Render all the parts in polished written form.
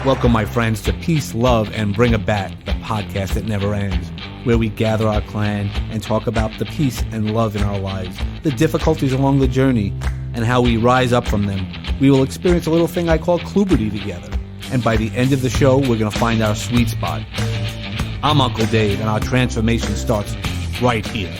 Welcome, my friends, to Peace, Love, and Bring a Bat, the podcast that never ends, where we gather our clan and talk about the peace and love in our lives, the difficulties along the journey, and how we rise up from them. We will experience a little thing I call Kluberty together, and by the end of the show, we're going to find our sweet spot. I'm Uncle Dave, and our transformation starts right here.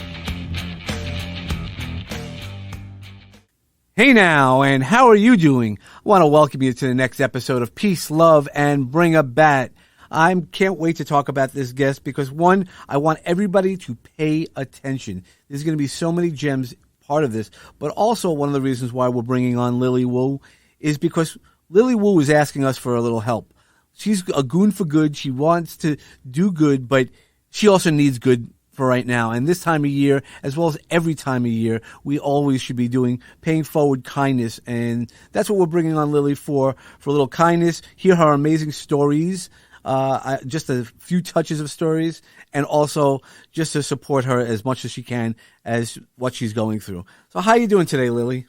Hey now, and how are you doing? I want to welcome you to the next episode of Peace, Love, and Bring a Bat. I can't wait to talk about this guest because, one, I want everybody to pay attention. There's going to be so many gems part of this, but also one of the reasons why we're bringing on Lily Wu is because Lily Wu is asking us for a little help. She's a goon for good. She wants to do good, but she also needs good for right now. And this time of year, as well as every time of year, we always should be paying forward kindness. And that's what we're bringing on Lily for a little kindness, hear her amazing stories, just a few touches of stories, and also just to support her as much as she can as what she's going through. So how are you doing today, Lily?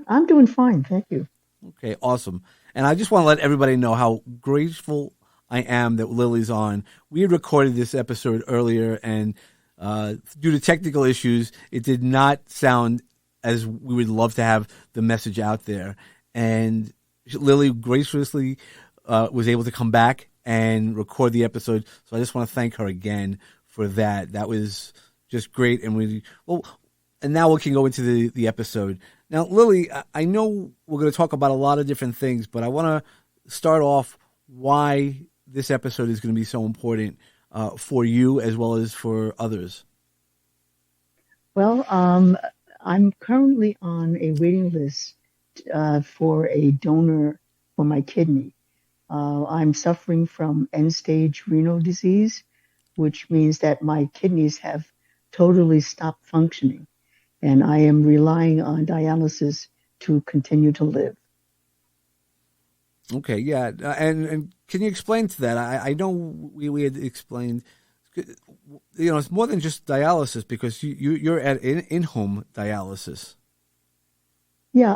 I'm doing fine. Thank you. Okay, awesome. And I just want to let everybody know how grateful I am that Lily's on. We had recorded this episode earlier, and due to technical issues, it did not sound as we would love to have the message out there. And Lily graciously was able to come back and record the episode. So I just want to thank her again for that. That was just great. And now we can go into the episode. Now, Lily, I know we're going to talk about a lot of different things, but I want to start off why this episode is going to be so important for you as well as for others. Well, I'm currently on a waiting list for a donor for my kidney. I'm suffering from end-stage renal disease, which means that my kidneys have totally stopped functioning, and I am relying on dialysis to continue to live. Okay, yeah, and can you explain to that? I know we had explained, it's more than just dialysis because you're at in-home dialysis. Yeah,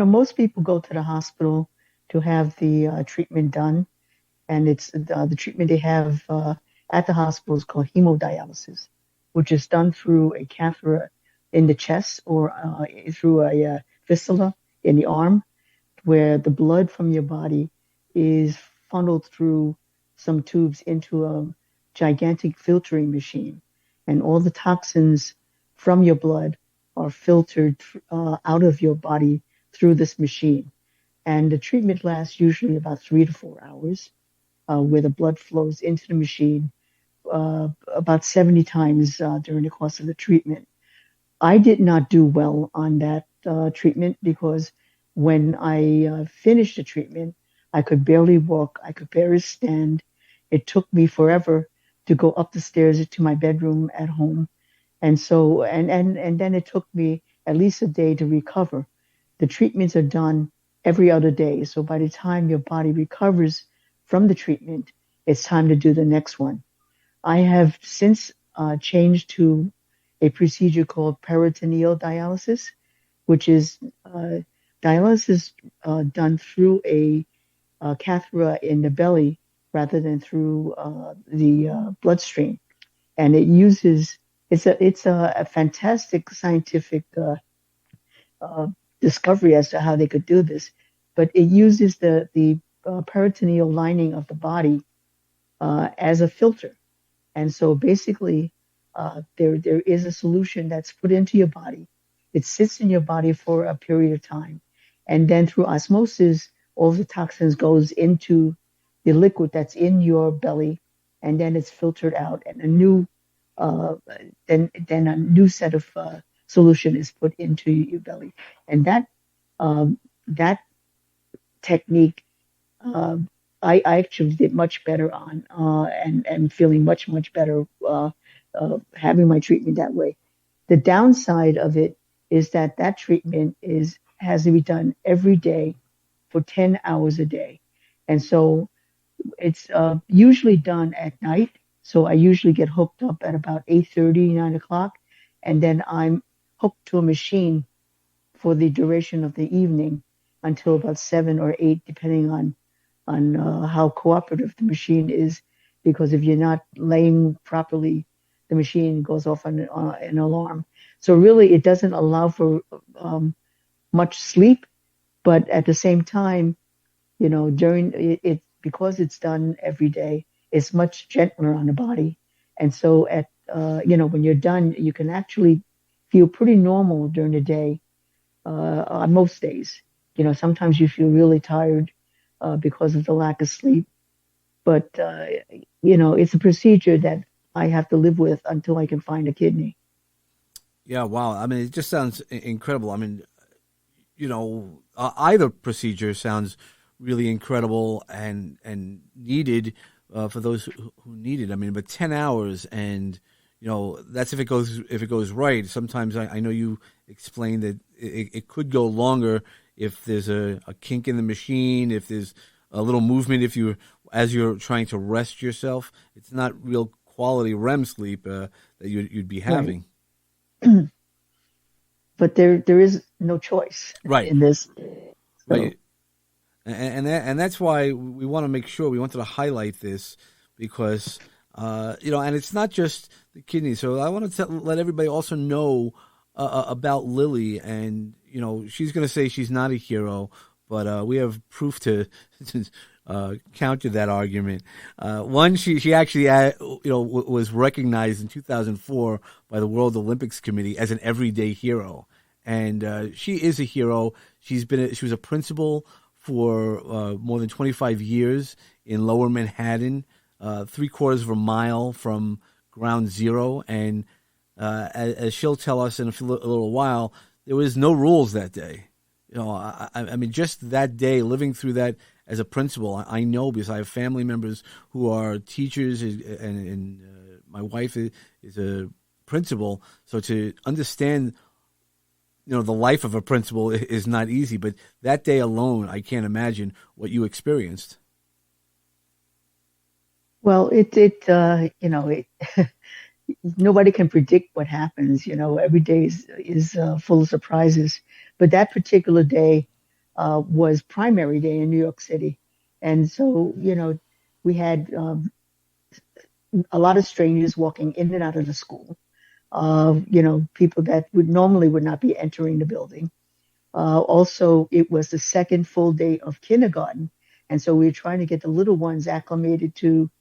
most people go to the hospital to have the treatment done, and it's the treatment they have at the hospital is called hemodialysis, which is done through a catheter in the chest or through a fistula in the arm, where the blood from your body is funneled through some tubes into a gigantic filtering machine. And all the toxins from your blood are filtered out of your body through this machine. And the treatment lasts usually about 3 to 4 hours, where the blood flows into the machine about 70 times during the course of the treatment. I did not do well on that treatment because when I finished the treatment, I could barely walk. I could barely stand. It took me forever to go up the stairs to my bedroom at home. And so, and then it took me at least a day to recover. The treatments are done every other day. So by the time your body recovers from the treatment, it's time to do the next one. I have since changed to a procedure called peritoneal dialysis, which is dialysis done through a catheter in the belly rather than through the bloodstream, and it's a fantastic scientific discovery as to how they could do this, but it uses the peritoneal lining of the body as a filter, and so basically there is a solution that's put into your body. It sits in your body for a period of time. And then through osmosis, all the toxins goes into the liquid that's in your belly, and then it's filtered out, and a new set of solution is put into your belly. And that technique, I actually did much better on, and feeling much better having my treatment that way. The downside of it is that treatment has to be done every day for 10 hours a day. And so it's usually done at night. So I usually get hooked up at about 8:30, 9 o'clock, and then I'm hooked to a machine for the duration of the evening until about 7 or 8, depending on on how cooperative the machine is, because if you're not laying properly, the machine goes off an alarm. So really, it doesn't allow for much sleep, but at the same time, during it because it's done every day, it's much gentler on the body, and so when you're done, you can actually feel pretty normal during the day on most days. Sometimes you feel really tired because of the lack of sleep, but it's a procedure that I have to live with until I can find a kidney. Yeah, wow. I mean, it just sounds incredible. I mean, either procedure sounds really incredible and needed for those who need it. I mean, but 10 hours, and that's if it goes right. Sometimes I know you explained that it could go longer if there's a kink in the machine, if there's a little movement, if you as you're trying to rest yourself. It's not real quality REM sleep that you'd be Right. having. But there is no choice Right, in this. So right. And that's why we want to make sure we wanted to highlight this because and it's not just the kidney. So I want to let everybody also know about Lily, and she's going to say she's not a hero, but we have proof to, to counter that argument. One, she actually was recognized in 2004 by the World Olympics Committee as an everyday hero, and she is a hero. She was a principal for more than 25 years in Lower Manhattan, 3/4 of a mile from Ground Zero. And as she'll tell us in a little while, there was no rules that day. I mean, just that day, living through that as a principal, I know because I have family members who are teachers, and my wife is a principal. So to understand the life of a principal is not easy, but that day alone, I can't imagine what you experienced. well, it nobody can predict what happens. Every day is full of surprises. But that particular day was primary day in New York City. And so, we had a lot of strangers walking in and out of the school, people that would not be entering the building. Also, it was the second full day of kindergarten. And so we were trying to get the little ones acclimated to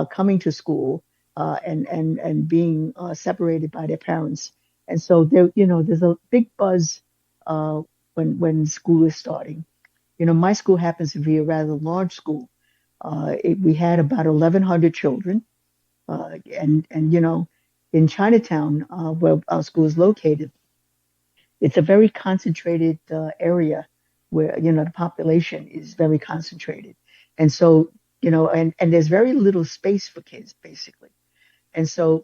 coming to school and being separated by their parents. And so there's a big buzz when school is starting. My school happens to be a rather large school. We had about 1,100 children, and in Chinatown, where our school is located, it's a very concentrated area where the population is very concentrated, and so and there's very little space for kids basically. And so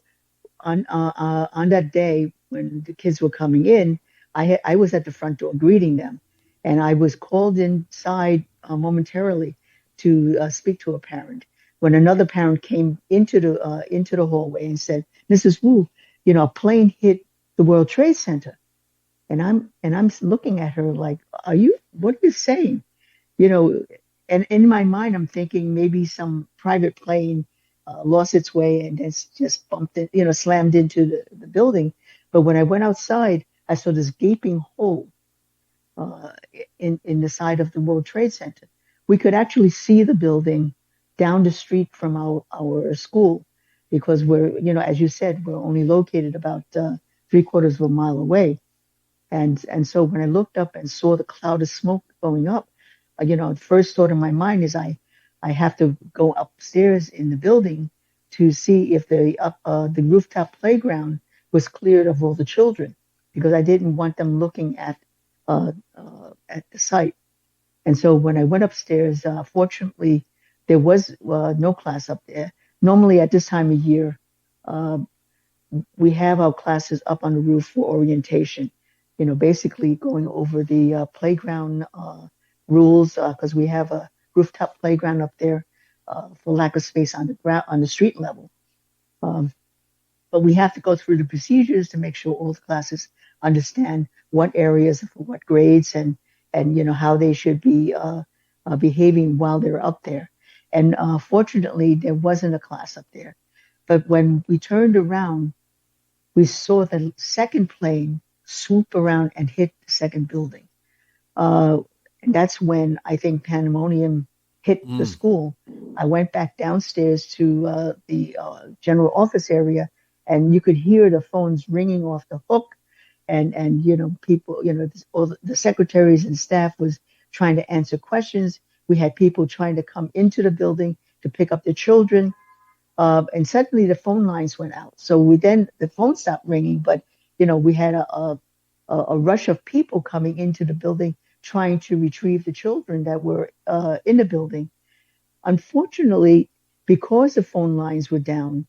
on that day when the kids were coming in, I was at the front door greeting them, and I was called inside momentarily to speak to a parent. When another parent came into the hallway and said, "Mrs. Wu, a plane hit the World Trade Center," and I'm looking at her like, what are you saying? You know, and in my mind, I'm thinking maybe some private plane lost its way and it's just bumped it, slammed into the building. But when I went outside, I saw this gaping hole uh, in the side of the World Trade Center. We could actually see the building down the street from our school because as you said, we're only located about 3/4 of a mile away. And so when I looked up and saw the cloud of smoke going up, the first thought in my mind is I have to go upstairs in the building to see if the rooftop playground was cleared of all the children because I didn't want them looking at the site. And so when I went upstairs, fortunately, there was no class up there. Normally at this time of year, uh, we have our classes up on the roof for orientation, basically going over the playground rules because we have a rooftop playground up there for lack of space on the ground on the street level. Um, but we have to go through the procedures to make sure all the classes understand what areas for what grades and how they should be behaving while they were up there. And fortunately, there wasn't a class up there. But when we turned around, we saw the second plane swoop around and hit the second building. Uh, and that's when I think pandemonium hit the Mm. school. I went back downstairs to the general office area, and you could hear the phones ringing off the hook, and people, all the secretaries and staff was trying to answer questions. We had people trying to come into the building to pick up the children, and suddenly the phone lines went out. So the phone stopped ringing, but we had a rush of people coming into the building trying to retrieve the children that were in the building. Unfortunately, because the phone lines were down,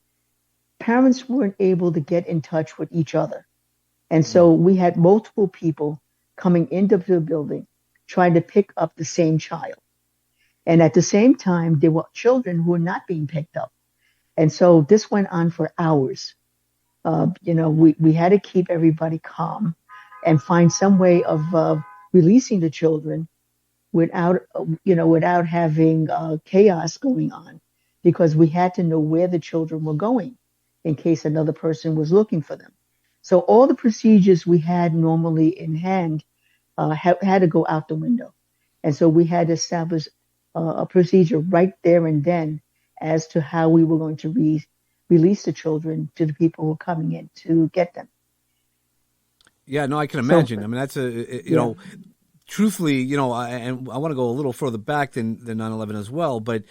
parents weren't able to get in touch with each other. And Mm. so we had multiple people coming into the building trying to pick up the same child. And at the same time, there were children who were not being picked up. And so this went on for hours. We had to keep everybody calm and find some way of releasing the children without having chaos going on, because we had to know where the children were going in case another person was looking for them. So all the procedures we had normally in hand had to go out the window. And so we had to establish a procedure right there and then as to how we were going to release the children to the people who were coming in to get them. Yeah, no, I can So, imagine. I mean, that's yeah. truthfully, and I want to go a little further back than 9/11 as well, but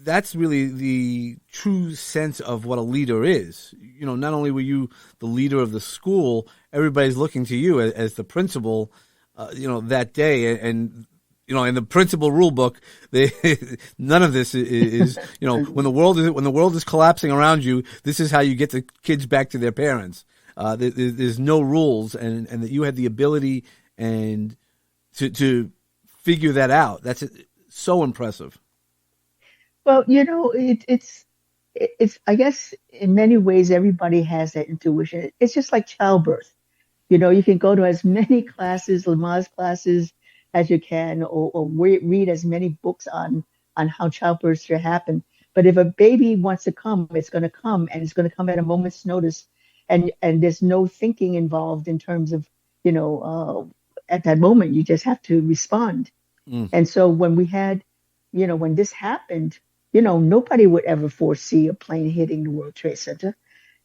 that's really the true sense of what a leader is. Not only were you the leader of the school, everybody's looking to you as the principal, that day, and in the principal rule book, they, none of this is when the world is collapsing around you, this is how you get the kids back to their parents. There's no rules, and that you had the ability and to figure that out. That's so impressive. Well, it's I guess in many ways everybody has that intuition. It's just like childbirth. You can go to as many classes, Lamaze classes, as you can, or read as many books on how childbirth should happen. But if a baby wants to come, it's going to come, and it's going to come at a moment's notice, and there's no thinking involved in terms of, at that moment you just have to respond. Mm. And so when this happened, nobody would ever foresee a plane hitting the World Trade Center.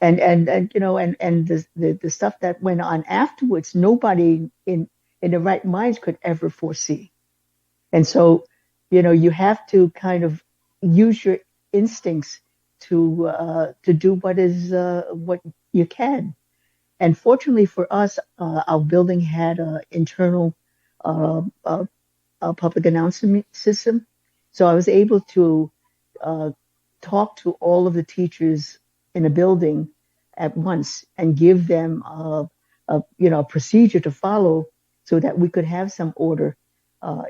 And the stuff that went on afterwards, nobody in the right minds could ever foresee. And so, you have to kind of use your instincts to do what you can. And fortunately for us, our building had an internal uh, uh, public announcement system. So I was able to uh, talk to all of the teachers in a building at once and give them a procedure to follow so that we could have some order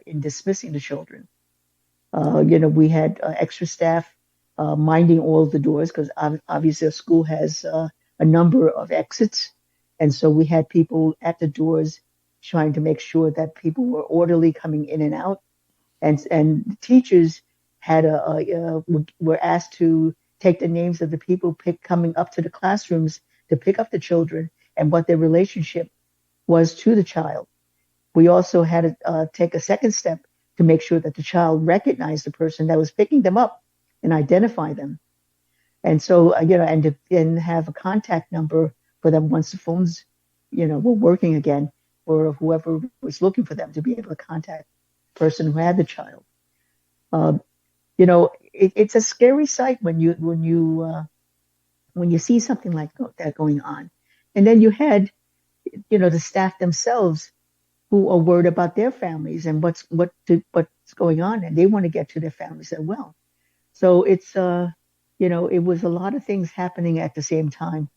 in dismissing the children. We had extra staff minding all of the doors because obviously a school has a number of exits. And so we had people at the doors trying to make sure that people were orderly coming in and out. And the teachers were asked to take the names of the people coming up to the classrooms to pick up the children and what their relationship was to the child. We also had to take a second step to make sure that the child recognized the person that was picking them up and identify them. And so, and have a contact number for them once the phones, were working again, or whoever was looking for them to be able to contact the person who had the child. Uh, it's a scary sight when you see something like that going on. And then you had, the staff themselves who are worried about their families and what's going on, and they want to get to their families as well. So it's it was a lot of things happening at the same time.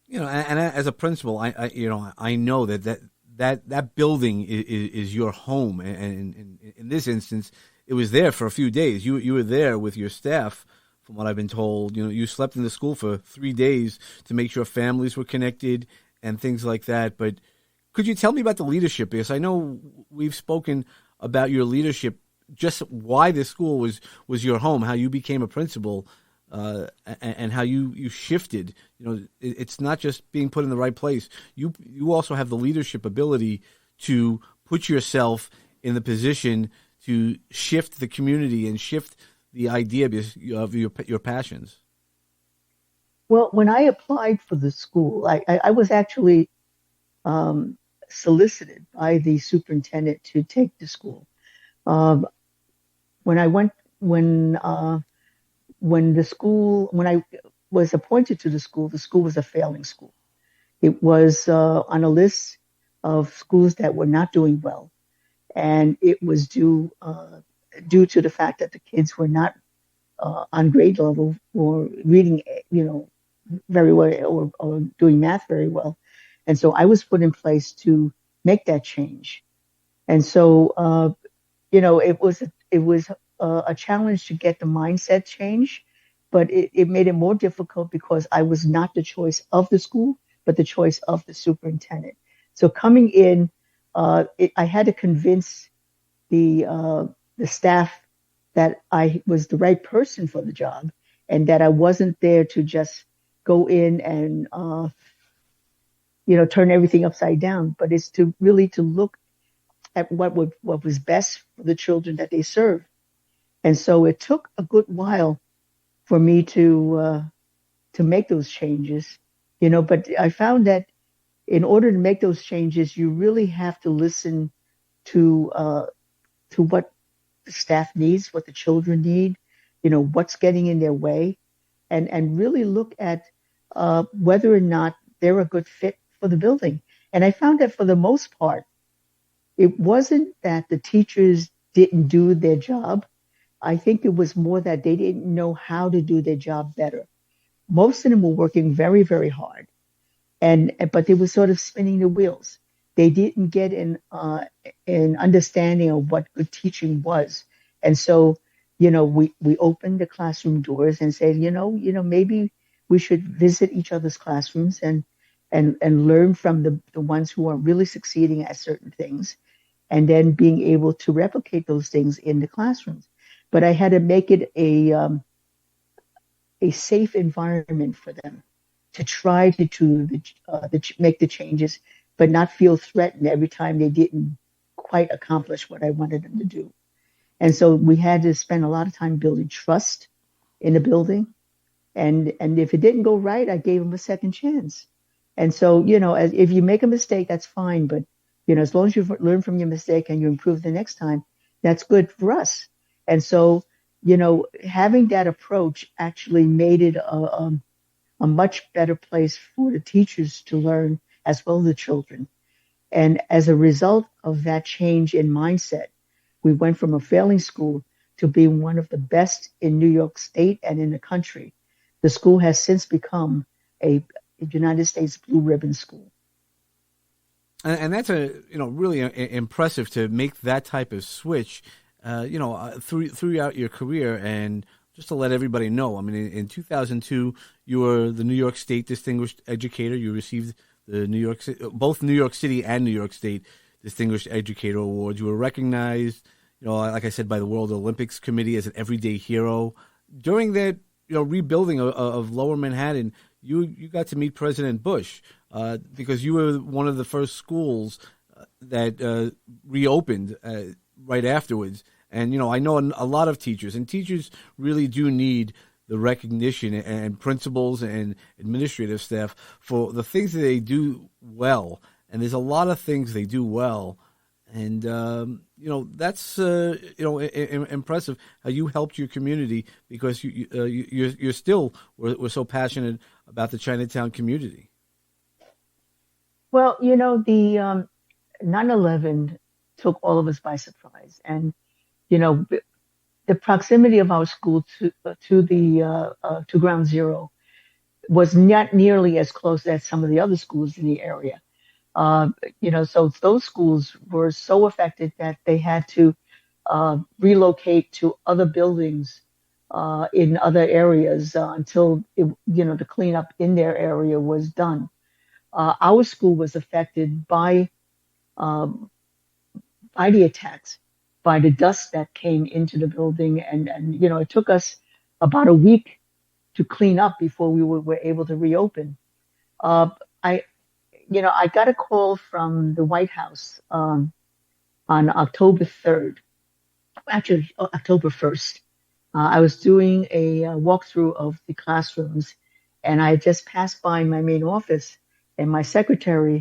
And as a principal, I know that building is your home, and in this instance, it was there for a few days. You were there with your staff, from what I've been told. You slept in the school for 3 days to make sure families were connected and things like that. But could you tell me about the leadership? Because I know we've spoken about your leadership, just why this school was your home, how you became a principal, and how you shifted. It's not just being put in the right place. You also have the leadership ability to put yourself in the position to shift the community and shift the idea of your passions. Well, when I applied for the school, I was actually um, solicited by the superintendent to take the school. Um, when I went, when the school, when I was appointed to the school was a failing school. It was on a list of schools that were not doing well, and it was due to the fact that the kids were not on grade level or reading, very well or doing math very well. And so I was put in place to make that change. And so, it was a challenge to get the mindset change, but it made it more difficult because I was not the choice of the school, but the choice of the superintendent. So coming in, I had to convince the staff that I was the right person for the job, and that I wasn't there to just go in and turn everything upside down, but it's to really to look at what was best for the children that they serve. And so it took a good while for me to make those changes, But I found that in order to make those changes, you really have to listen to what the staff needs, what the children need, what's getting in their way, and really look at whether or not they're a good fit for the building. And I found that for the most part, it wasn't that the teachers didn't do their job. I think it was more that they didn't know how to do their job better. Most of them were working very, very hard, but they were sort of spinning the wheels. They didn't get an understanding of what good teaching was, and so we opened the classroom doors and said, maybe we should visit each other's classrooms and learn from the ones who are really succeeding at certain things, and then being able to replicate those things in the classrooms. But I had to make it a safe environment for them to try to make the changes, but not feel threatened every time they didn't quite accomplish what I wanted them to do. And so we had to spend a lot of time building trust in the building. And if it didn't go right, I gave them a second chance. And so, if you make a mistake, that's fine. But, as long as you learn from your mistake and you improve the next time, that's good for us. And so, having that approach actually made it a much better place for the teachers to learn as well as the children. And as a result of that change in mindset, we went from a failing school to being one of the best in New York State and in the country. The school has since become a United States Blue Ribbon School. And that's really impressive to make that type of switch, throughout your career. And just to let everybody know, I mean, in 2002, you were the New York State Distinguished Educator. You received the both New York City and New York State Distinguished Educator Awards. You were recognized, like I said, by the World Olympics Committee as an everyday hero. During that, rebuilding of Lower Manhattan, you got to meet President Bush because you were one of the first schools that reopened right afterwards. And, I know a lot of teachers, and teachers really do need the recognition, and principals and administrative staff for the things that they do well. And there's a lot of things they do well. And, that's, impressive how you helped your community because you're still, we're so passionate about the Chinatown community. Well, the 9/11 took all of us by surprise. And, the proximity of our school to Ground Zero was not nearly as close as some of the other schools in the area. Uh, so those schools were so affected that they had to relocate to other buildings in other areas until the cleanup in their area was done. Our school was affected um, by the attacks, by the dust that came into the building. And it took us about a week to clean up before were able to reopen. Uh, I, I got a call from the White House on October 3rd, actually October 1st. I was doing a walkthrough of the classrooms, and I just passed by my main office, and my secretary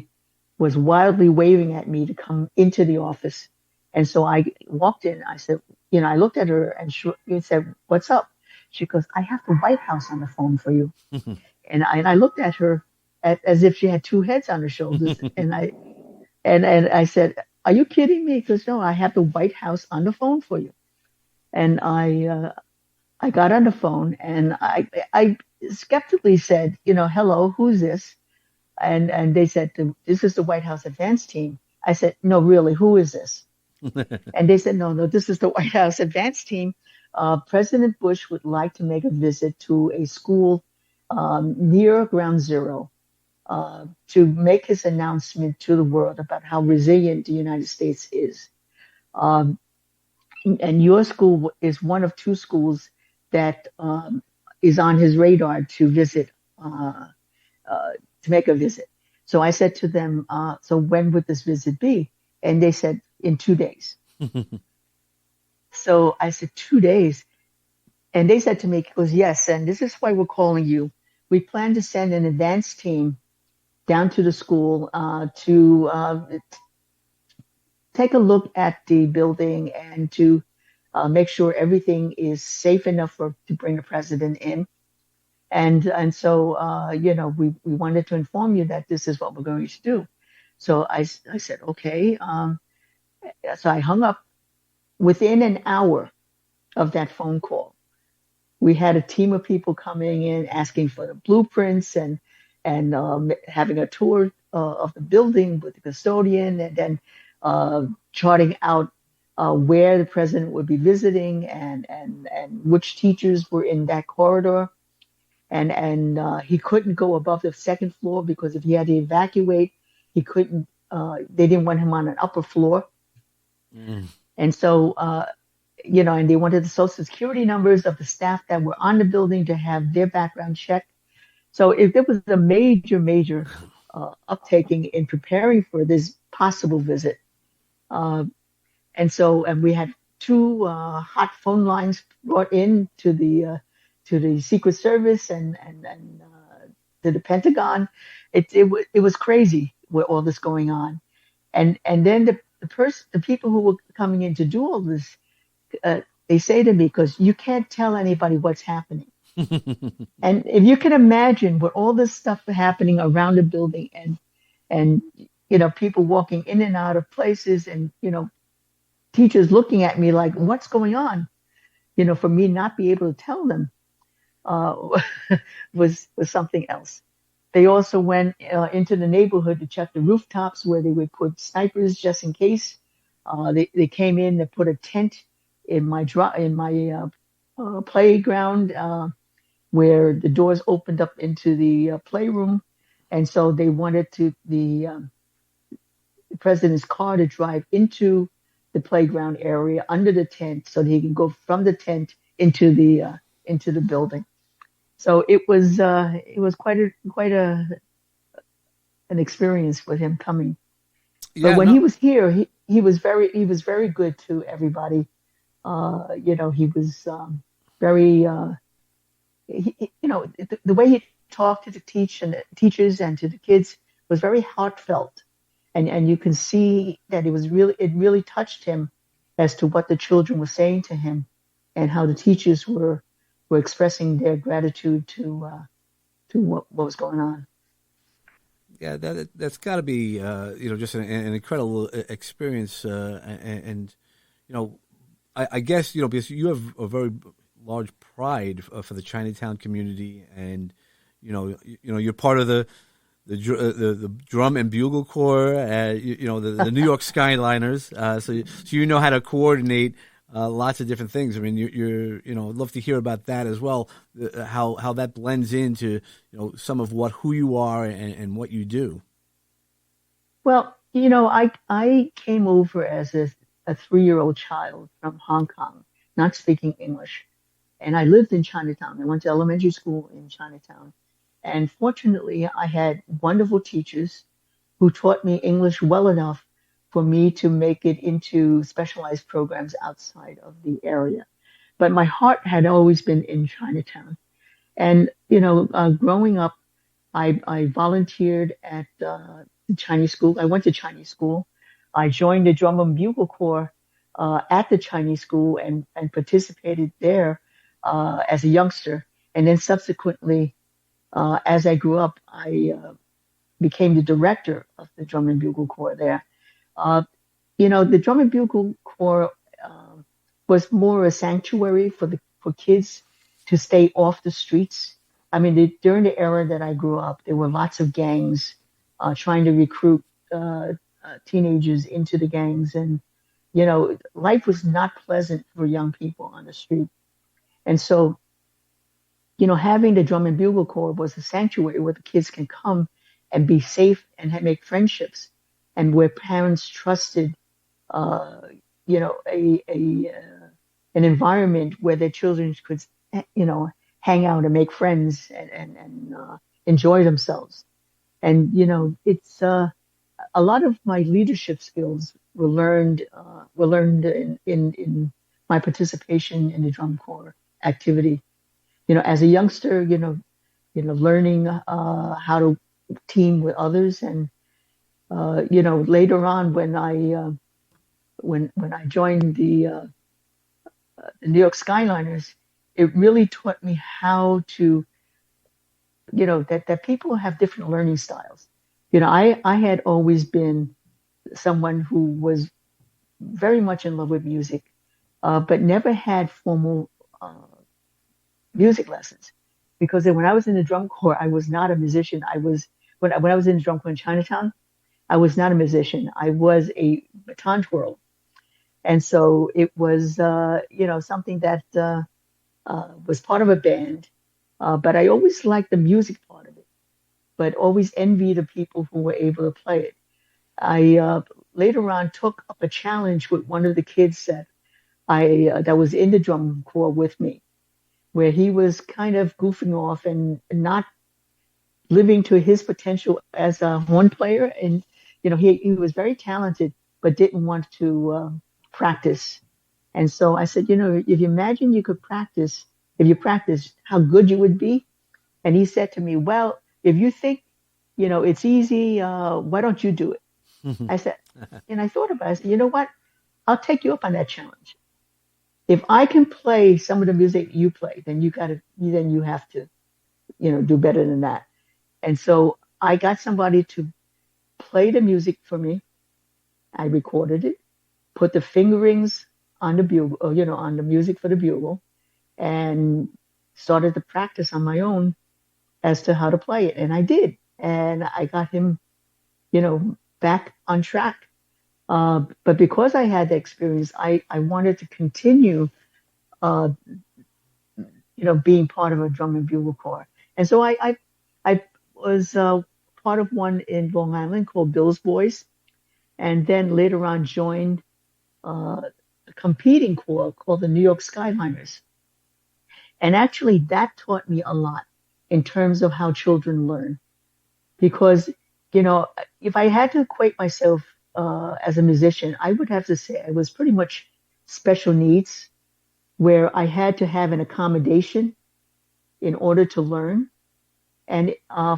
was wildly waving at me to come into the office. And so I walked in. I said, I looked at her and she said, "What's up?" She goes, "I have the White House on the phone for you." And I looked at her as if she had two heads on her shoulders. And I said, "Are you kidding me?" Because no, I have the White House on the phone for you. And I got on the phone and I skeptically said, "Hello, who's this?" And they said, "This is the White House advance team." I said, "No, really, who is this?" And they said, "No, this is the White House advance team. President Bush would like to make a visit to a school near Ground Zero to make his announcement to the world about how resilient the United States is. Um, and your school is one of two schools that is on his radar to visit, uh, to make a visit." So I said to them, "So when would this visit be?" And they said, "In 2 days." So I said, 2 days. And they said to me, "Goes, yes, and this is why we're calling you. We plan to send an advance team down to the school to take a look at the building and to make sure everything is safe enough to bring the president in. And so, we wanted to inform you that this is what we're going to do." So I said, okay. So I hung up. Within an hour of that phone call, we had a team of people coming in asking for the blueprints and having a tour of the building with the custodian, and then charting out where the president would be visiting and which teachers were in that corridor. And he couldn't go above the second floor because if he had to evacuate, he couldn't. They didn't want him on an upper floor, Mm. and so and they wanted the social security numbers of the staff that were on the building to have their background checked. So if there was a major uptaking in preparing for this possible visit, uh, and we had two hot phone lines brought in to the Secret Service and to the Pentagon. It was crazy with all this going on, and then the people who were coming in to do all this, they say to me, because you can't tell anybody what's happening. And if you can imagine with all this stuff happening around the building and people walking in and out of places and teachers looking at me like, what's going on? For me not be able to tell them uh, was something else. They also went into the neighborhood to check the rooftops where they would put snipers just in case. They came in to put a tent in my playground where the doors opened up into the playroom, and so they wanted the president's car to drive into the playground area under the tent so that he can go from the tent into the building. So it was quite an experience with him coming. But Yeah, when no, he was here, he was very good to everybody. He was very the way he talked to the teachers and to the kids was very heartfelt, and you can see that it really touched him as to what the children were saying to him, and how the teachers were expressing their gratitude to what was going on. yeah, that's got to be just an incredible experience, and you know, I guess because you have a very large pride for the Chinatown community, and you're part of the drum and bugle corps, the New York Skyliners, so you know how to coordinate lots of different things. I mean, I'd love to hear about that as well, how that blends into some of who you are and what you do. Well, I came over as a 3-year-old child from Hong Kong, not speaking English. And I lived in Chinatown. I went to elementary school in Chinatown. And fortunately, I had wonderful teachers who taught me English well enough for me to make it into specialized programs outside of the area. But my heart had always been in Chinatown. And, growing up, I volunteered at the Chinese school. I went to Chinese school. I joined the drum and bugle corps at the Chinese school and participated there as a youngster. And then subsequently, as I grew up, I became the director of the drum and bugle corps there. Uh, the drum and bugle corps was more a sanctuary for kids to stay off the streets. I mean, during the era that I grew up, there were lots of gangs trying to recruit teenagers into the gangs, and life was not pleasant for young people on the street. And so, having the drum and bugle corps was a sanctuary where the kids can come and be safe and make friendships, and where parents trusted uh, an environment where their children could, hang out and make friends and enjoy themselves. And, it's a lot of my leadership skills were learned in my participation in the drum corps activity. As a youngster, learning how to team with others, and later on when I joined the New York Skyliners, it really taught me how to, that people have different learning styles. I had always been someone who was very much in love with music, but never had formal music lessons. Because then when I was in the drum corps, I was not a musician. When I was in the drum corps in Chinatown, I was not a musician. I was a baton twirler. And so it was, something that was part of a band. But I always liked the music part of it, but always envied the people who were able to play it. I later on took up a challenge with one of the kids that was in the drum corps with me, where he was kind of goofing off and not living to his potential as a horn player. And, he was very talented, but didn't want to practice. And so I said, if you imagine you could practice, if you practice, how good you would be. And he said to me, well, if you think, it's easy, why don't you do it? I said, and I thought about it. I said, you know what? I'll take you up on that challenge. If I can play some of the music you play, then you have to, do better than that. And so I got somebody to play the music for me. I recorded it, put the fingerings on the bugle, on the music for the bugle, and started to practice on my own as to how to play it. And I did. And I got him, back on track. But because I had the experience, I wanted to continue, uh, being part of a drum and bugle corps. And so I was part of one in Long Island called Bill's Boys, and then later on joined a competing corps called the New York Skyliners. And actually, that taught me a lot in terms of how children learn. Because, if I had to equate myself as a musician, I would have to say I was pretty much special needs, where I had to have an accommodation in order to learn. And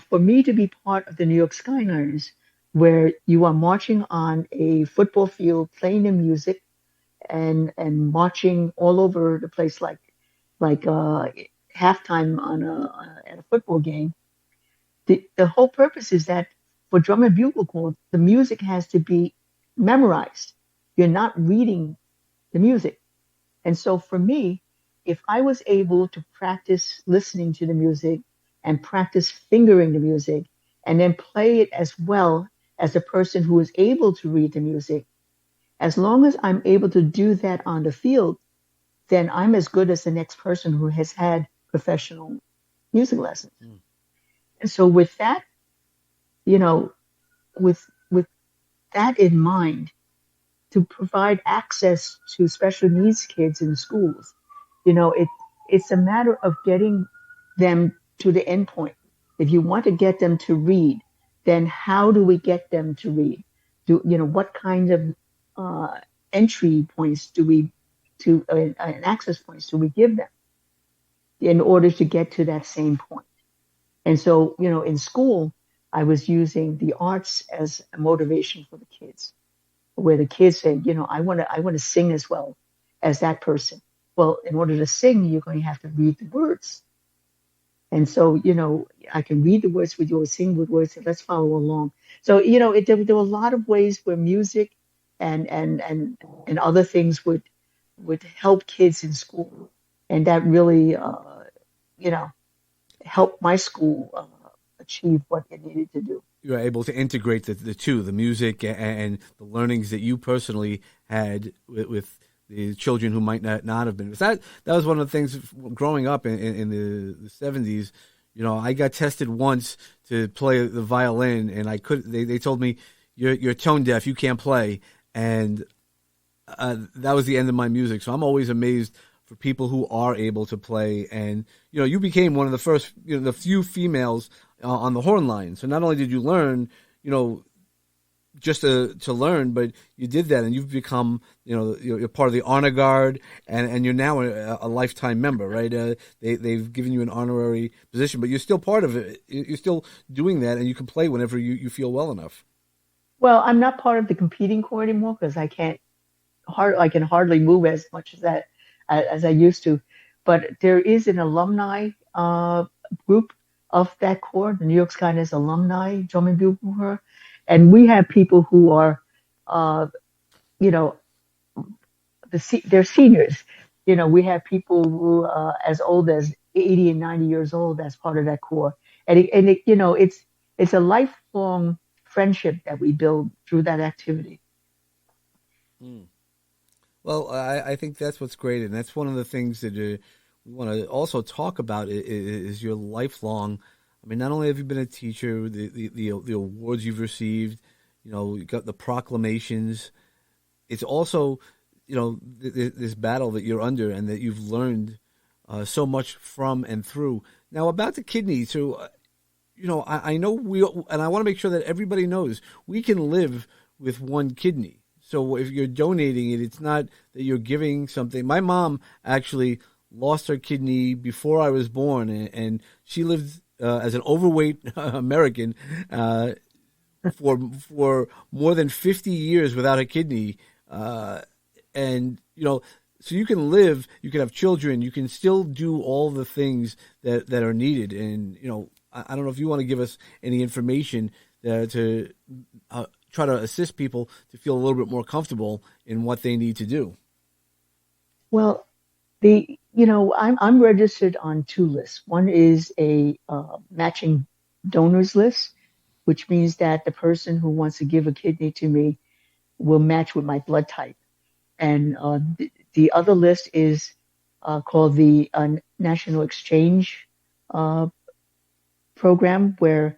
for me to be part of the New York Skyliners, where you are marching on a football field, playing the music, and marching all over the place like halftime at a football game. The whole purpose is that for drum and bugle corps, the music has to be memorized. You're not reading the music. And so for me, if I was able to practice listening to the music and practice fingering the music and then play it as well as the person who is able to read the music, as long as I'm able to do that on the field, then I'm as good as the next person who has had professional music lessons. Mm. And so with that, you know, with that in mind, to provide access to special needs kids in schools. You know, it's a matter of getting them to the end point. If you want to get them to read, then how do we get them to read? What kind of uh, entry points do we to and access points do we give them in order to get to that same point? And so, in school, I was using the arts as a motivation for the kids, where the kids said, I want to sing as well as that person. Well, in order to sing, you're going to have to read the words. And so, I can read the words with you or sing with words, and let's follow along. So, there were a lot of ways where music and other things would help kids in school, and that really, you know, helped my school achieve what it needed to do. You were able to integrate the two, the music and the learnings that you personally had with the children who might not have been. Because that was one of the things growing up in the 70s. You know, I got tested once to play the violin, and I could. They told me you're tone deaf, you can't play, and that was the end of my music. So I'm always amazed for people who are able to play. And you became one of the first, the few females on the horn line. So not only did you learn, just to learn, but you did that, and you've become, you're part of the honor guard, and you're now a lifetime member, right? They've given you an honorary position, but you're still part of it. You're still doing that, and you can play whenever you feel well enough. Well, I'm not part of the competing corps anymore because I can hardly move as much as I used to. But there is an alumni group of that corps, the New York Skynet Alumni Drum and Bugle Corps, and we have people who are, you know, they're seniors. We have people who as old as 80 and 90 years old as part of that corps, it's a lifelong friendship that we build through that activity. Mm. Well, I think that's what's great, and that's one of the things that we want to also talk about is your lifelong. I mean, not only have you been a teacher, the awards you've received, you got the proclamations. It's also, this battle that you're under and that you've learned so much from and through. Now, about the kidney, so, I know and I want to make sure that everybody knows we can live with one kidney. So if you're donating it, it's not that you're giving something. My mom actually lost her kidney before I was born, and she lived as an overweight American for more than 50 years without a kidney. And so you can live, you can have children, you can still do all the things that are needed. And I don't know if you want to give us any information to try to assist people to feel a little bit more comfortable in what they need to do. Well, I'm registered on two lists. One is a matching donors list, which means that the person who wants to give a kidney to me will match with my blood type. And the other list is called the National Exchange Program, where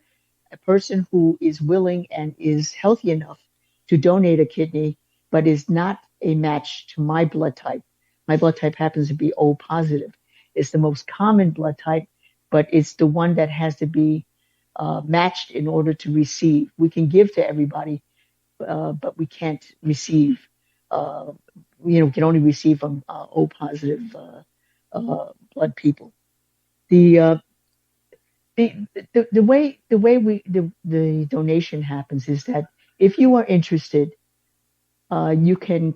a person who is willing and is healthy enough to donate a kidney, but is not a match to my blood type. My blood type happens to be O positive. It's the most common blood type, but it's the one that has to be matched in order to receive. We can give to everybody, but we can't receive. We can only receive from O positive blood people. The way the donation happens is that if you are interested, you can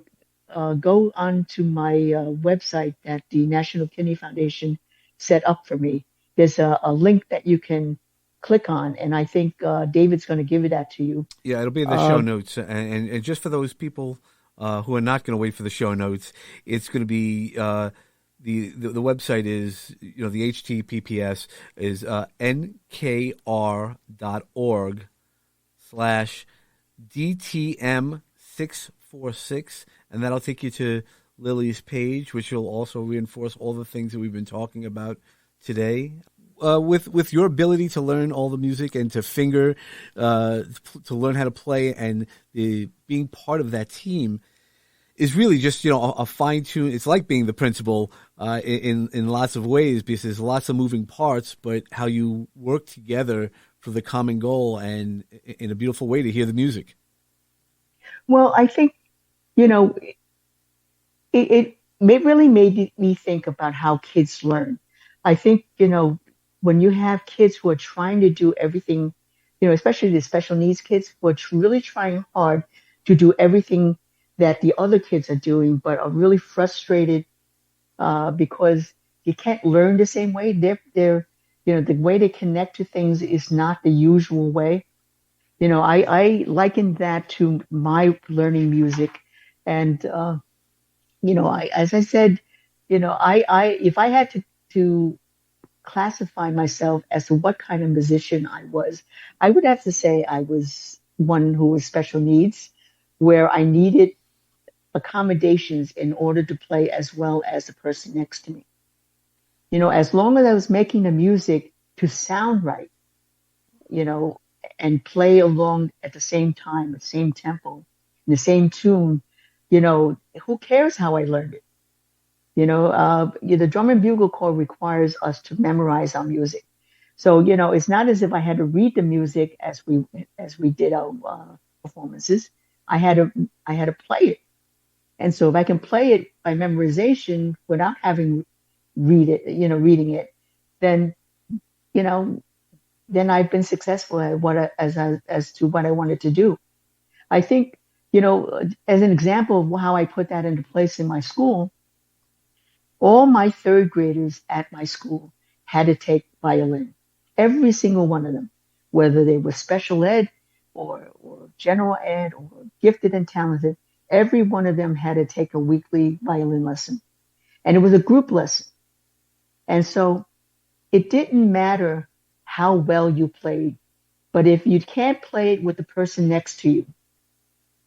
go onto my website that the National Kidney Foundation set up for me. There's a link that you can click on, and I think David's going to give that to you. Yeah, it'll be in the show notes, and just for those people who are not going to wait for the show notes, it's going to be. The website is, the HTTPS is nkr.org/DTM646, and that'll take you to Lily's page, which will also reinforce all the things that we've been talking about today. With your ability to learn all the music and to finger, to learn how to play, and being part of that team, is really just a fine tune. It's like being the principal in lots of ways because there's lots of moving parts, but how you work together for the common goal and in a beautiful way to hear the music. Well, I think, you know, it really made me think about how kids learn. I think, when you have kids who are trying to do everything, especially the special needs kids who are really trying hard to do everything that the other kids are doing, but are really frustrated because you can't learn the same way. The way they connect to things is not the usual way. I liken that to my learning music, and as I said, if I had to classify myself as to what kind of musician I was, I would have to say I was one who was special needs, where I needed accommodations in order to play as well as the person next to me. As long as I was making the music to sound right, you know, and play along at the same time, the same tempo, the same tune, who cares how I learned it? The drum and bugle corps requires us to memorize our music. So, it's not as if I had to read the music as we did our performances. I had to I had to play it. And so if I can play it by memorization without having reading it, then, you know, then I've been successful at as to what I wanted to do. I think, as an example of how I put that into place in my school, all my third graders at my school had to take violin. Every single one of them, whether they were special ed or general ed or gifted and talented, every one of them had to take a weekly violin lesson. And it was a group lesson. And so it didn't matter how well you played, but if you can't play it with the person next to you,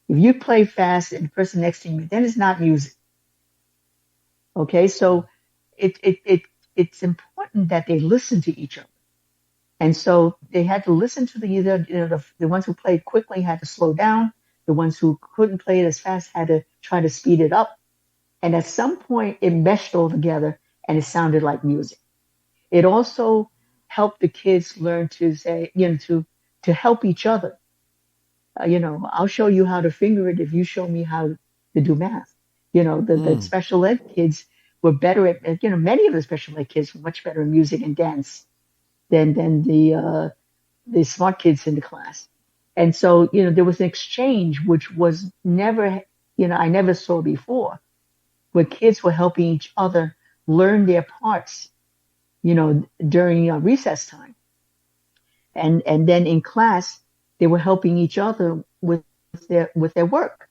if you play fast and the person next to you, then it's not music. Okay, so it's important that they listen to each other. And so they had to listen to the ones who played quickly had to slow down. The ones who couldn't play it as fast had to try to speed it up. And at some point it meshed all together and it sounded like music. It also helped the kids learn to say, to help each other. I'll show you how to finger it if you show me how to do math. The Mm. special ed kids were better many of the special ed kids were much better in music and dance than the smart kids in the class. And so, there was an exchange which was never, I never saw before, where kids were helping each other learn their parts, during recess time. And then in class, they were helping each other with their work.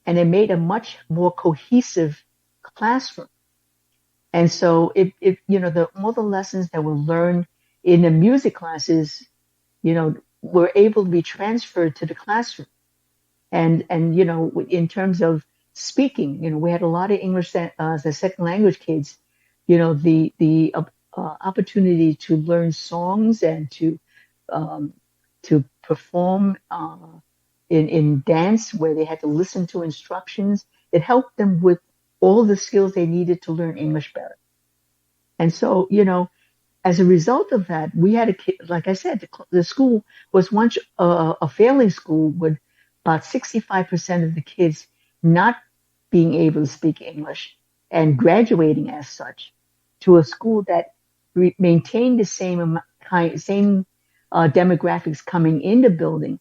And it made a much more cohesive classroom. And so all the lessons that were learned in the music classes, were able to be transferred to the classroom. And in terms of speaking, we had a lot of English as a second language kids. The opportunity to learn songs and um, to perform in dance where they had to listen to instructions. It helped them with all the skills they needed to learn English better. And so, as a result of that, we had a kid, like I said, the school was once a failing school with about 65% of the kids not being able to speak English and graduating as such to a school that maintained the same demographics coming in the building,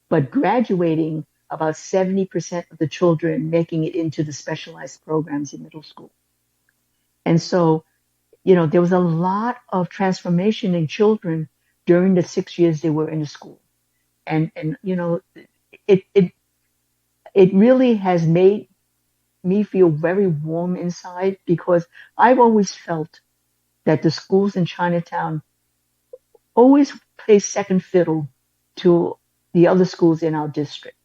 but graduating about 70% of the children making it into the specialized programs in middle school. And so, there was a lot of transformation in children during the 6 years they were in the school. And it it it really has made me feel very warm inside because I've always felt that the schools in Chinatown always play second fiddle to the other schools in our district.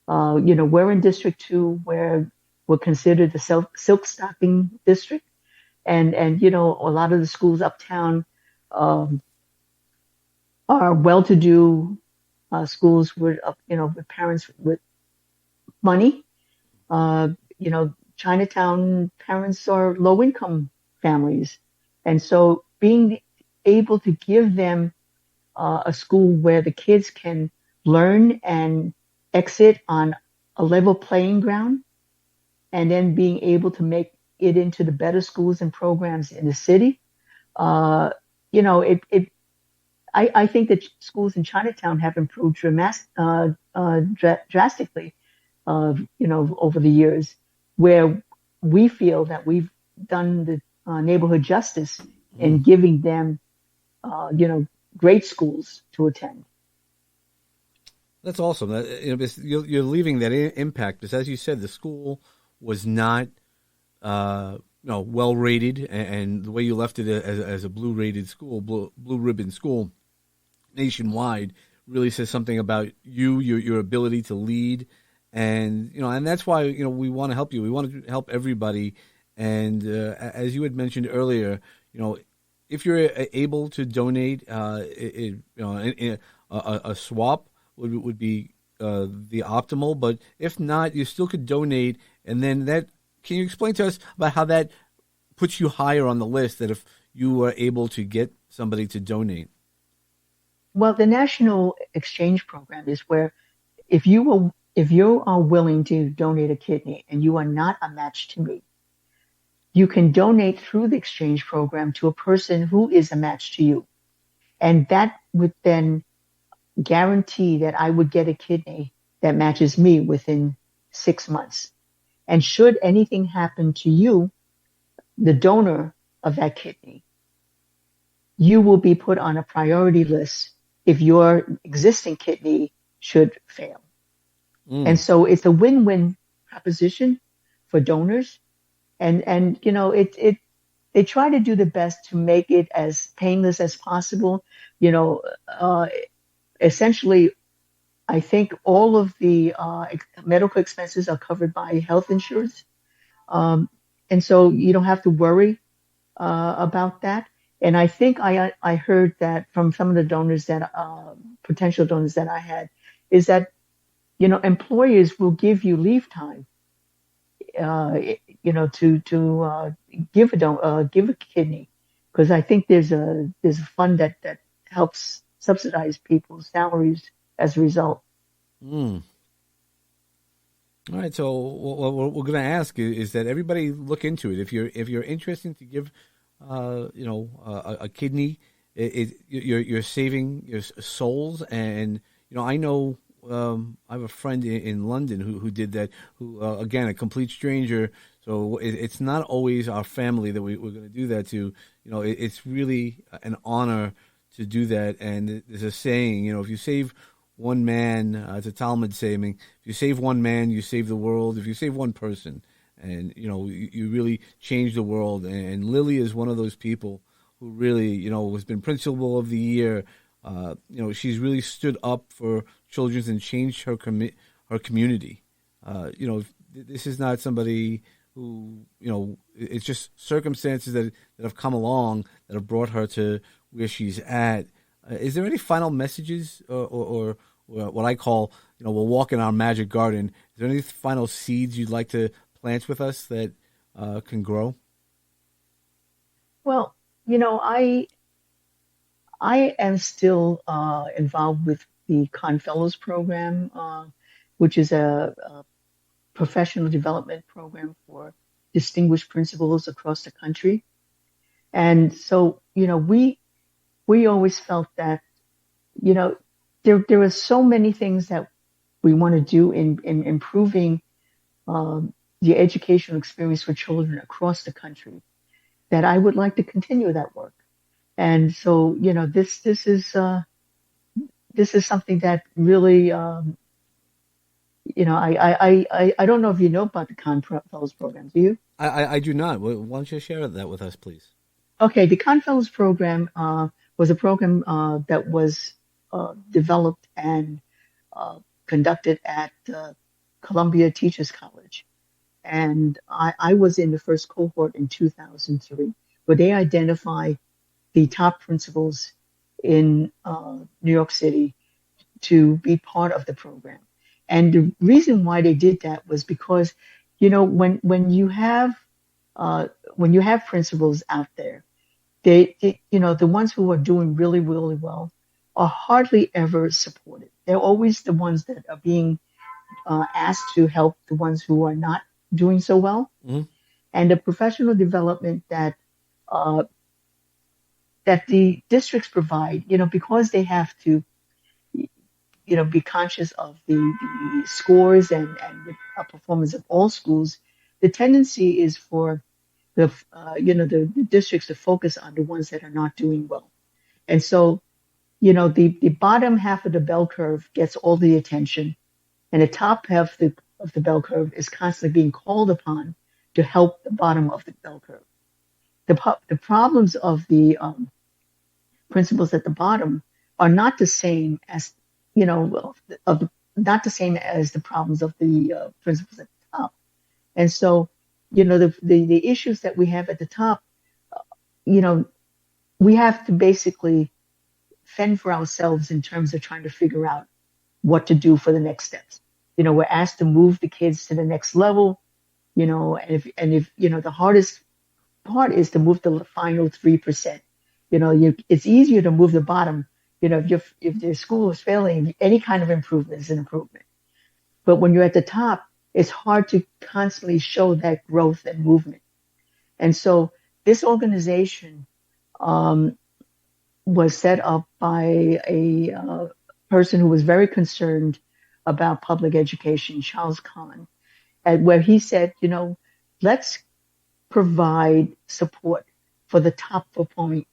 We're in District 2 where we're considered the silk stocking district. And a lot of the schools uptown um, are well-to-do schools with with parents with money, Uh, Chinatown parents are low income families. And so being able to give them a school where the kids can learn and exit on a level playing ground, and then being able to make it into the better schools and programs in the city. Uh, I think that schools in Chinatown have improved drastically, over the years, where we feel that we've done the neighborhood justice Mm. in giving them, uh, you know, great schools to attend. That's awesome. You're leaving that impact because, as you said, the school was not well rated, and the way you left it as a blue rated school, blue ribbon school nationwide, really says something about your ability to lead, and and that's why we want to help you. We want to help everybody, and as you had mentioned earlier, if you're able to donate, a swap would be the optimal. But if not, you still could donate, and then that. Can you explain to us about how that puts you higher on the list? That if you were able to get somebody to donate. Well, the National Exchange Program is where if you are willing to donate a kidney and you are not a match to me, you can donate through the exchange program to a person who is a match to you. And that would then guarantee that I would get a kidney that matches me within 6 months. And should anything happen to you, the donor of that kidney, you will be put on a priority list if your existing kidney should fail. And Mm. so it's a win-win proposition for donors. And they try to do the best to make it as painless as possible. You know, uh, Essentially, I think all of the medical expenses are covered by health insurance. Um, and so you don't have to worry about that. And I think I heard that from some of the donors that potential donors that I had is that employers will give you leave time, uh, to give a kidney, because I think there's a fund that helps subsidize people's salaries as a result. Mm. All right, so what we're going to ask is that everybody look into it. If you're interested to give, a kidney, you're saving your souls. And I know I have a friend in London who did that. Who again, a complete stranger. So it's not always our family that we're going to do that to. It's really an honor to do that. And there's a saying, if you save one man, it's a Talmud saying, if you save one man, you save the world. If you save one person, and you really change the world. And Lily is one of those people who really, has been principal of the year. She's really stood up for children and changed her community. This is not somebody who, it's just circumstances that have come along that have brought her to where she's at. Is there any final messages, or what I call, we're walking our magic garden? Is there any final seeds you'd like to plant with us that can grow? Well, I am still involved with the Con Fellows program, which is a professional development program for distinguished principals across the country. And so, we always felt that, you know, there are so many things that we want to do in improving the educational experience for children across the country, that I would like to continue that work. And so, this is something that really, I don't know if you know about the Fellows program. Do you? I do not. Why don't you share that with us, please? Okay, the Fellows program was a program that was developed and conducted at Columbia Teachers College. And I was in the first cohort in 2003, where they identify the top principals in New York City to be part of the program. And the reason why they did that was because when uh, you have principals out there, the ones who are doing really, really well are hardly ever supported. They're always the ones that are being asked to help the ones who are not doing so well. Mhm. And the professional development uh, that the districts provide, because they have to, be conscious of the scores and the performance of all schools. The tendency is for the districts to focus on the ones that are not doing well. And so, the bottom half of the bell curve gets all the attention, and the top half of the bell curve is constantly being called upon to help the bottom of the bell curve. The problems of the principles at the bottom are not the same as, of the, not the same as the problems of the principles at the top. And so, the issues that we have at the top, you know, we have to basically fend for ourselves in terms of trying to figure out what to do for the next steps. We're asked to move the kids to the next level, and if the hardest part is to move the final 3%. It's easier to move the bottom. If the school is failing, any kind of improvement is an improvement. But when you're at the top, it's hard to constantly show that growth and movement. And so this organization um, was set up by a person who was very concerned about public education, Charles Kahn, and where he said, let's provide support for the top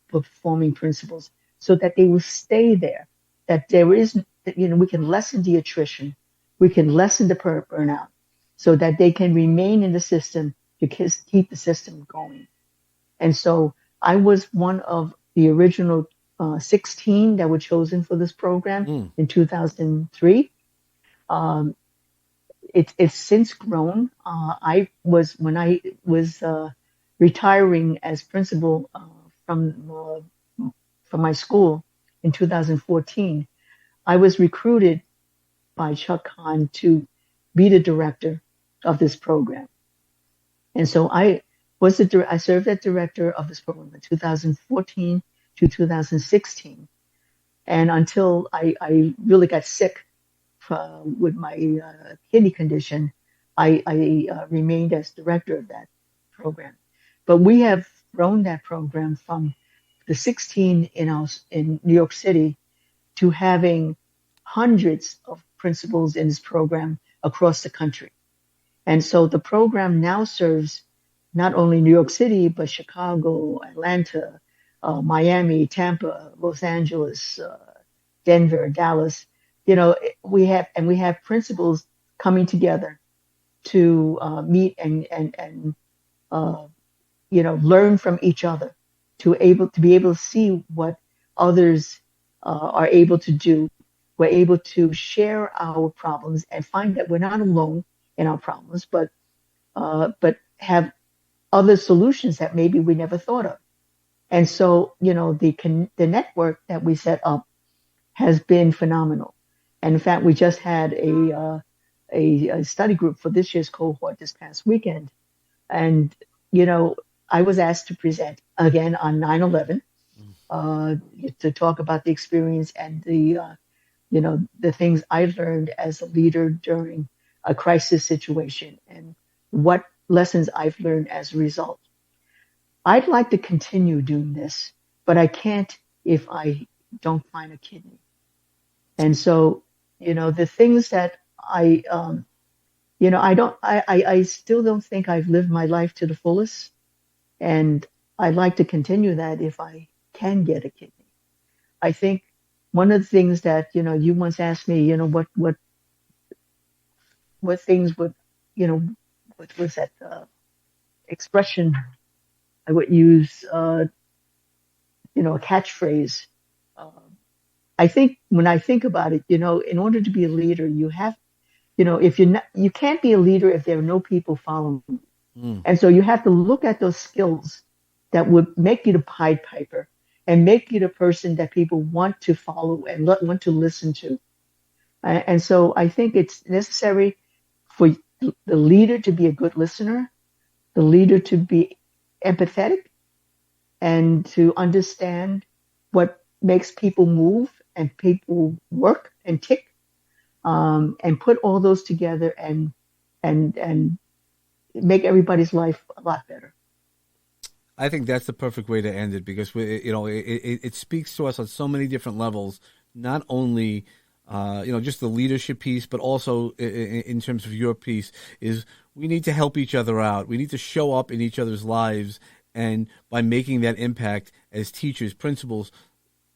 performing principals so that they will stay there, that there is, we can lessen the attrition, we can lessen the burnout so that they can remain in the system to keep the system going. And so I was one of the original 16 that were chosen for this program Mm. in 2003. Um, it's since grown. When I was retiring as principal from my school in 2014. I was recruited by Chuck Hahn to be the director of this program, and so I served as director of this program in 2014 to 2016, and until I really got sick with my kidney condition, I remained as director of that program. But we have grown that program from the 16 in New York City to having hundreds of principals in this program across the country. And so the program now serves not only New York City, but Chicago, Atlanta, Miami, Tampa, Los Angeles, Denver, Dallas. We have principals coming together to meet and uh, learn from each other, to be able to see what others are able to do. We're able to share our problems and find that we're not alone in our problems, but have other solutions that maybe we never thought of. And so, the network that we set up has been phenomenal. And in fact, we just had a study group for this year's cohort this past weekend. And, you know, I was asked to present again on 9/11 uh, to talk about the experience and the things I learned as a leader during a crisis situation and what lessons I've learned as a result. I'd like to continue doing this, but I can't if I don't find a kidney. And so, the things that I still don't think I've lived my life to the fullest. And I'd like to continue that if I can get a kidney. I think one of the things that, you once asked me, what things would, what was that expression I would use, a catchphrase. Um, I think when I think about it, in order to be a leader, you have, if you're not, you can't be a leader if there are no people following you. Mm. And so you have to look at those skills that would make you the Pied Piper and make you the person that people want to follow and want to listen to. And so I think it's necessary for the leader to be a good listener, the leader to be empathetic, and to understand what makes people move and people work and tick, and put all those together and make everybody's life a lot better. I think that's the perfect way to end it because it speaks to us on so many different levels. Not only just the leadership piece, but also in terms of your piece is we need to help each other out. We need to show up in each other's lives, and by making that impact as teachers, principals,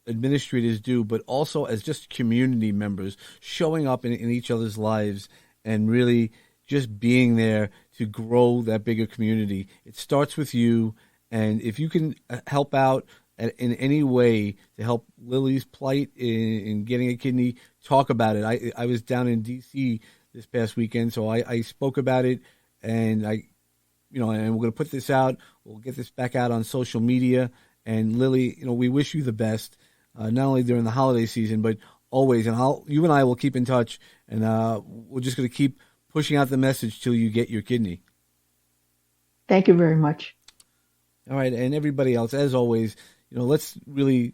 administrators do, but also as just community members, showing up in each other's lives and really just being there to grow that bigger community. It starts with you. And if you can help out in any way to help Lily's plight in getting a kidney, talk about it. I was down in D.C. this past weekend, so I spoke about it, and and we're going to put this out. We'll get this back out on social media. And Lily, we wish you the best, not only during the holiday season, but always. And you and I will keep in touch, and we're just going to keep pushing out the message till you get your kidney. Thank you very much. All right, and everybody else, as always, let's really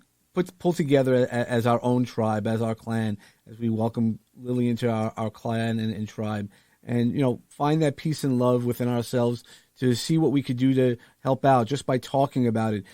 pull together as our own tribe, as our clan, as we welcome Lily into our clan and tribe, and find that peace and love within ourselves to see what we could do to help out just by talking about it,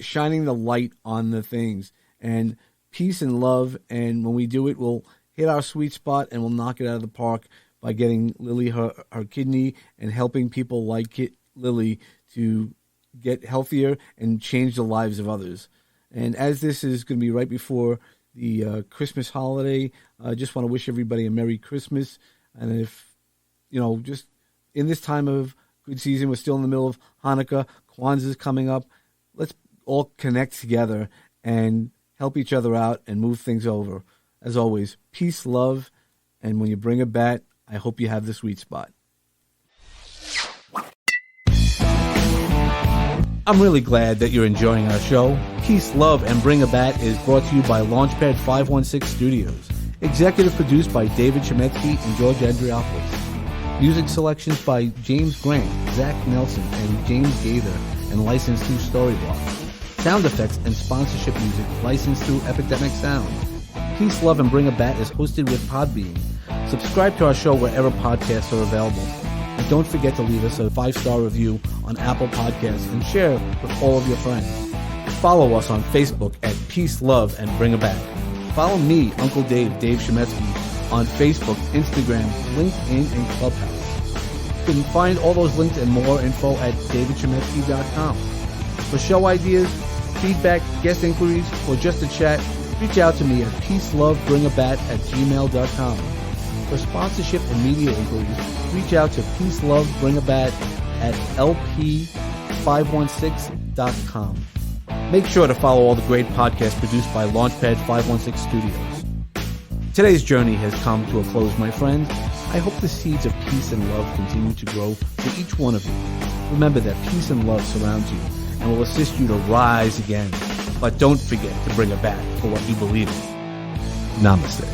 shining the light on the things, and peace and love. And when we do it, we'll hit our sweet spot and we'll knock it out of the park by getting Lily her kidney and helping people like Lily to get healthier and change the lives of others. And as this is going to be right before the Christmas holiday, I just want to wish everybody a Merry Christmas. And if, just in this time of good season, we're still in the middle of Hanukkah, Kwanzaa is coming up. Let's all connect together and help each other out and move things over. As always, peace, love, and when you bring a bat, I hope you have the sweet spot. I'm really glad that you're enjoying our show. Peace, Love, and Bring a Bat is brought to you by Launchpad 516 Studios. Executive produced by David Chemetsky and George Andriopoulos. Music selections by James Grant, Zach Nelson, and James Gaither, and licensed through Storyblocks. Sound effects and sponsorship music licensed through Epidemic Sound. Peace, Love, and Bring a Bat is hosted with Podbean. Subscribe to our show wherever podcasts are available. And don't forget to leave us a 5-star review on Apple Podcasts and share with all of your friends. Follow us on Facebook at Peace, Love, and Bring a Bat. Follow me, Uncle Dave Chemetsky, on Facebook, Instagram, LinkedIn, and Clubhouse. You can find all those links and more info at davidchemetsky.com. For show ideas, feedback, guest inquiries, or just a chat, reach out to me at peacelovebringabat@gmail.com. For sponsorship and media inquiries, reach out to peacelovebringabat at lp516.com. Make sure to follow all the great podcasts produced by Launchpad 516 Studios. Today's journey has come to a close, my friends. I hope the seeds of peace and love continue to grow for each one of you. Remember that peace and love surrounds you and will assist you to rise again. But don't forget to bring a bat for what you believe in. Namaste.